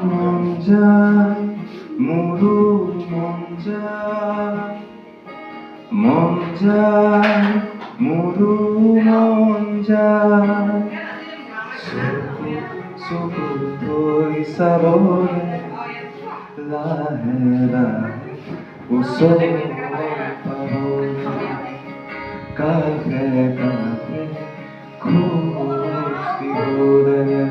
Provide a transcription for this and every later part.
মন যায় মোৰো মন যায়, মন যায় মোৰো মন যায়, চকু থৈ চাবলৈ লাহে লাহে ওচৰ পাবলৈ, কাষে কাষে খোজ দিবলৈ।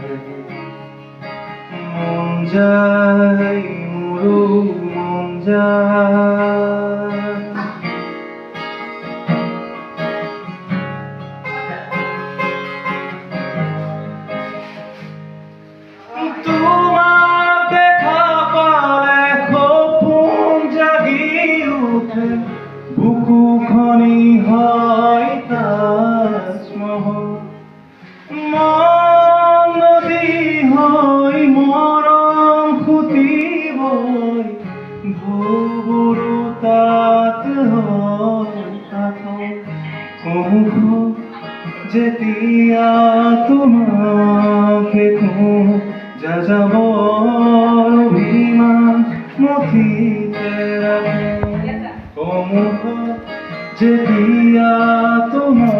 মন যায় মোৰো মন যায়। তোমাক দেখা পালে সপোন জাগি উঠে, বুকুখনি হয় তাজমহল, মন নদী হৈ মৰম খুটিবই, ঢৌবোৰো তাত হয় পাতল। সন্মুখত যেতিয়া তোমাক দেখোঁ, যাযাবৰ অভিমান মথিতে ৰাখে। সন্মুখত যেতিয়া তোমাক